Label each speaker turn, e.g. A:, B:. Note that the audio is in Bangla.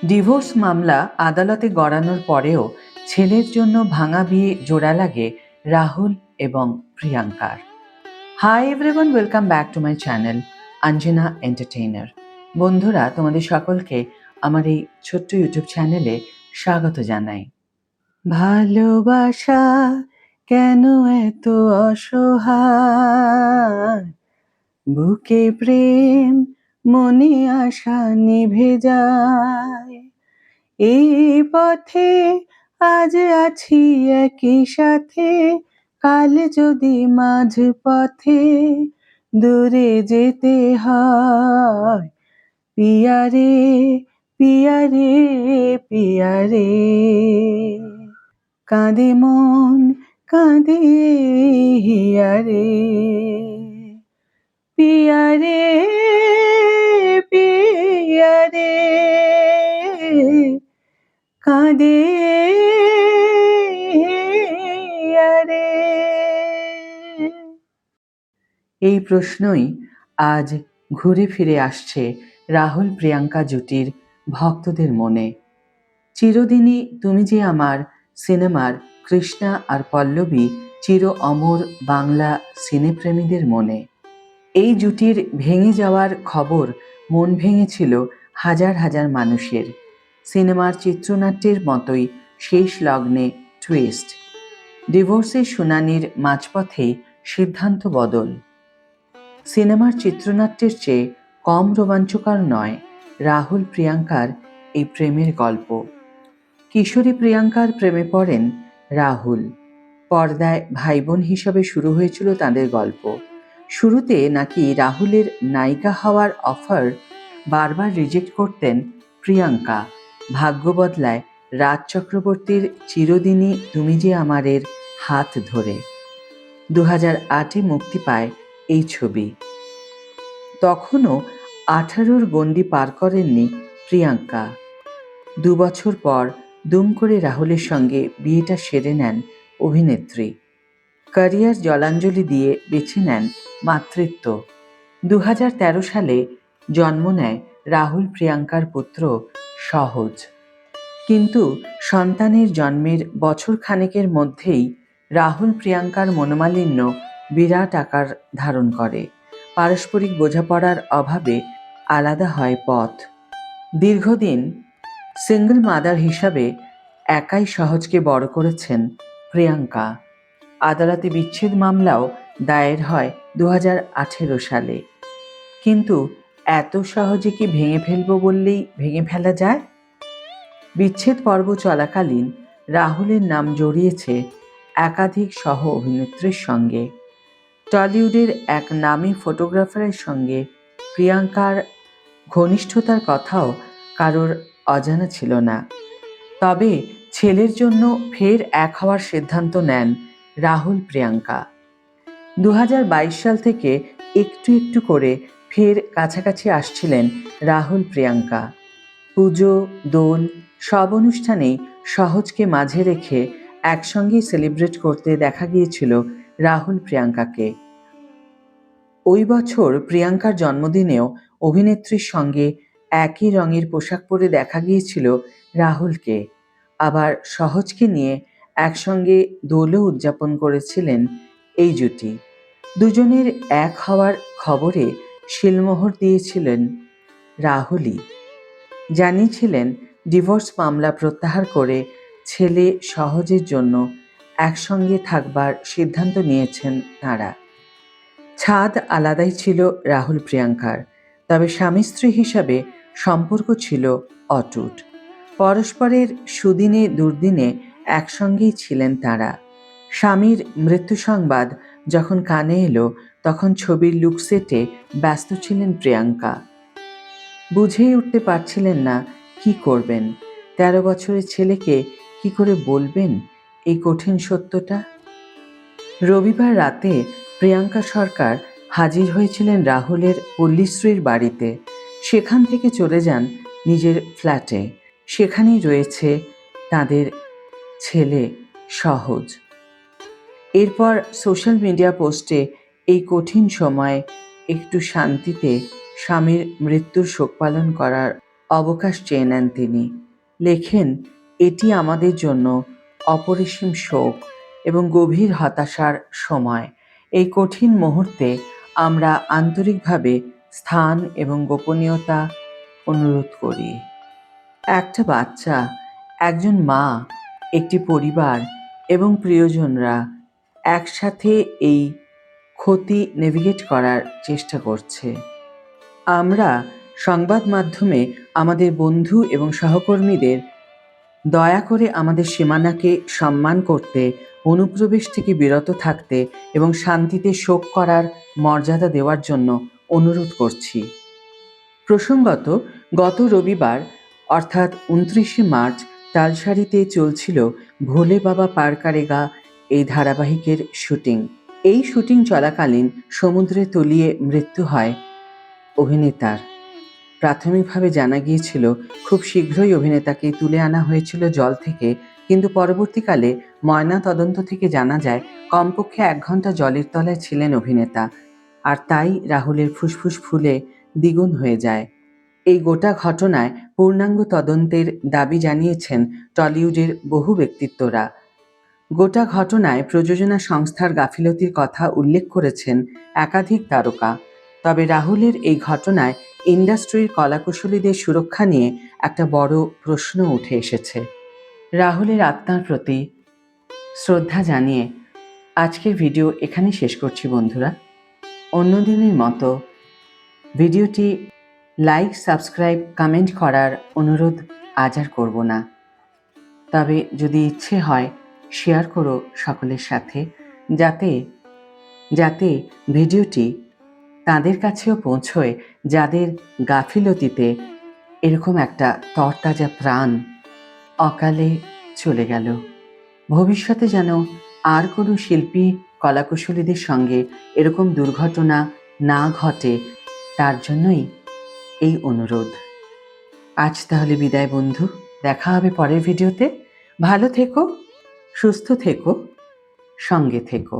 A: ডিভোর্স মামলা আদালতে গড়ানোর পরেও ছেলের জন্য ভাঙা বিয়ে জোড়া লাগে রাহুল এবং প্রিয়াঙ্কার। Hi everyone, welcome back to my channel Anjana entertainer. বন্ধুরা, তোমাদের সকলকে আমার এই ছোট্ট ইউটিউব চ্যানেলে স্বাগত জানাই। ভালোবাসা কেন এত অসহায়, বুকে প্রেম মনে আশা নিভে যায়, এই পথে আজ আছি একই সাথে, কাল যদি মাঝ পথে দূরে যেতে হয়, পিয়ারে পিয়ারে পিয়ারে, কাঁদে মন কাঁদে হিয়ারে, পিয়ারে পিয়ারে কাঁদে হিয়ারে। এই প্রশ্নই আজ ঘুরে ফিরে আসছে রাহুল প্রিয়াঙ্কা জুটির ভক্তদের মনে। চিরদিনই তুমি যে আমার সিনেমার কৃষ্ণা আর পল্লবী চির অমর বাংলা সিনেপ্রেমীদের মনে। এই জুটির ভেঙে যাওয়ার খবর মন ভেঙেছিল হাজার হাজার মানুষের। সিনেমার চিত্রনাট্যের মতোই শেষ লগ্নে টুইস্ট, ডিভোর্সের শুনানির মাঝপথেই সিদ্ধান্ত বদল। সিনেমার চিত্রনাট্যের চেয়ে কম রোমাঞ্চকর নয় রাহুল প্রিয়াঙ্কার এই প্রেমের গল্প। কিশোরী প্রিয়াঙ্কার প্রেমে পড়েন রাহুল। পর্দায় ভাই বোন হিসাবে শুরু হয়েছিল তাদের গল্প। শুরুতে নাকি রাহুলের নায়িকা হওয়ার অফার বারবার রিজেক্ট করতেন প্রিয়াঙ্কা। ভাগ্য বদলায় রাজ চক্রবর্তীর চিরদিনই তুমি যে আমারের হাত ধরে। 2008-এ মুক্তি পায় এই ছবি। তখনও 18-র গণ্ডি পার করেননি প্রিয়াঙ্কা। 2 বছর পর দুম করে রাহুলের সঙ্গে বিয়েটা সেরে নেন অভিনেত্রী। ক্যারিয়ার জলাঞ্জলি দিয়ে বেছে নেন মাতৃত্ব। 2013 সালে জন্ম নেয় রাহুল প্রিয়াঙ্কার পুত্র সহজ। কিন্তু সন্তানের জন্মের বছর খানেকের মধ্যেই রাহুল প্রিয়াঙ্কার মনোমালিন্য বিরাট আকার ধারণ করে। পারস্পরিক বোঝাপড়ার অভাবে আলাদা হয় পথ। দীর্ঘদিন সিঙ্গল মাদার হিসাবে একাই সহজকে বড় করেছেন প্রিয়াঙ্কা। আদালতে বিচ্ছেদ মামলাও দায়ের হয় 2018 সালে। কিন্তু এত সহজে কি ভেঙে ফেলবো বললেই ভেঙে ফেলা যায়? বিচ্ছেদ পর্ব চলাকালীন রাহুলের নাম জড়িয়েছে একাধিক সহ অভিনেত্রীর সঙ্গে। টলিউডের এক নামী ফটোগ্রাফারের সঙ্গে প্রিয়াঙ্কার ঘনিষ্ঠতার কথাও কারোর অজানা ছিল না। তবে ছেলের জন্য ফের এক হওয়ার সিদ্ধান্ত নেন রাহুল প্রিয়াঙ্কা। 2022 সাল থেকে একটু একটু করে ফের কাছাকাছি আসছিলেন রাহুল প্রিয়াঙ্কা। পুজো, দোল সব অনুষ্ঠানেই সহজকে মাঝে রেখে একসঙ্গেই সেলিব্রেট করতে দেখা গিয়েছিল রাহুল প্রিয়াঙ্কাকে। ওই বছর প্রিয়াঙ্কার জন্মদিনেও অভিনেত্রীর সঙ্গে একই রঙের পোশাক পরে দেখা গিয়েছিল রাহুলকে। আবার সহজকে নিয়ে একসঙ্গে দোলও উদযাপন করেছিলেন এই জুটি। দুজনের এক হওয়ার খবরে শিলমোহর দিয়েছিলেন রাহুলই। জানিয়েছিলেন ডিভোর্স মামলা প্রত্যাহার করে ছেলে সহজের জন্য একসঙ্গে থাকবার সিদ্ধান্ত নিয়েছেন তাঁরা। ছাদ আলাদাই ছিল রাহুল প্রিয়াঙ্কার, তবে স্বামী স্ত্রী হিসাবে সম্পর্ক ছিল অটুট। পরস্পরের সুদিনে দুর্দিনে একসঙ্গেই ছিলেন তাঁরা। স্বামীর মৃত্যু সংবাদ যখন কানে এলো তখন ছবির লুকসেটে ব্যস্ত ছিলেন প্রিয়াঙ্কা। বুঝেই উঠতে পারছিলেন না কি করবেন। 13 বছরের ছেলেকে কি করে বলবেন এই কঠিন সত্যটা। রবিবার রাতে প্রিয়াঙ্কা সরকার হাজির হয়েছিলেন রাহুলের পল্লীশ্রীর বাড়িতে। সেখান থেকে চলে যান নিজের ফ্ল্যাটে। সেখানেই রয়েছে তাদের ছেলে সহজ। এরপর সোশ্যাল মিডিয়া পোস্টে এই কঠিন সময়ে একটু শান্তিতে স্বামীর মৃত্যুর শোক পালন করার অবকাশ চেয়ে নেন তিনি। লেখেন, এটি আমাদের জন্য অপরিসীম শোক এবং গভীর হতাশার সময়। এই কঠিন মুহূর্তে আমরা আন্তরিকভাবে স্থান এবং গোপনীয়তা অনুরোধ করি। একটা বাচ্চা, একজন মা, একটি পরিবার এবং প্রিয়জনরা একসাথে এই ক্ষতি নেভিগেট করার চেষ্টা করছে। আমরা সংবাদ মাধ্যমে আমাদের বন্ধু এবং সহকর্মীদের দয়া করে আমাদের সীমানাকে সম্মান করতে, অনুপ্রবেশ থেকে বিরত থাকতে এবং শান্তিতে শোক করার মর্যাদা দেওয়ার জন্য অনুরোধ করছি। প্রসঙ্গত, গত রবিবার অর্থাৎ 29শে মার্চ তালসারিতে চলছিল ভোলে বাবা পার কারেগা এই ধারাবাহিকের শুটিং। এই শুটিং চলাকালীন সমুদ্রে তলিয়ে মৃত্যু হয় অভিনেতার। প্রাথমিকভাবে জানা গিয়েছিল খুব শীঘ্রই অভিনেতাকে তুলে আনা হয়েছিল জল থেকে, কিন্তু পরবর্তীকালে ময়না তদন্ত থেকে জানা যায় কমপক্ষে 1 ঘন্টা জলের তলায় ছিলেন অভিনেতা, আর তাই রাহুলের ফুসফুস ফুলে দ্বিগুণ হয়ে যায়। এই গোটা ঘটনায় পূর্ণাঙ্গ তদন্তের দাবি জানিয়েছেন টলিউডের বহু ব্যক্তিত্বরা। গোটা ঘটনায় প্রযোজনা সংস্থার গাফিলতির কথা উল্লেখ করেছেন একাধিক তারকা। তবে রাহুলের এই ঘটনায় ইন্ডাস্ট্রির কলাকুশলীদের সুরক্ষা নিয়ে একটা বড় প্রশ্ন উঠে এসেছে। রাহুলের আত্মার প্রতি শ্রদ্ধা জানিয়ে আজকের ভিডিও এখানেই শেষ করছি বন্ধুরা। অন্যদিনের মতো ভিডিওটি লাইক, সাবস্ক্রাইব, কমেন্ট করার অনুরোধ আজ আর করব না। তবে যদি ইচ্ছে হয় শেয়ার করো সকলের সাথে, যাতে ভিডিওটি তাদের কাছেও পৌঁছয় যাদের গাফিলতিতে এরকম একটা তরতাজা প্রাণ অকালে চলে গেল। ভবিষ্যতে যেন আর কোনো শিল্পী কলাকুশলীদের সঙ্গে এরকম দুর্ঘটনা না ঘটে, তার জন্যই এই অনুরোধ। আজ তাহলে বিদায় বন্ধু, দেখা হবে পরের ভিডিওতে। ভালো থেকো, সুস্থ থেকো, সঙ্গে থেকো।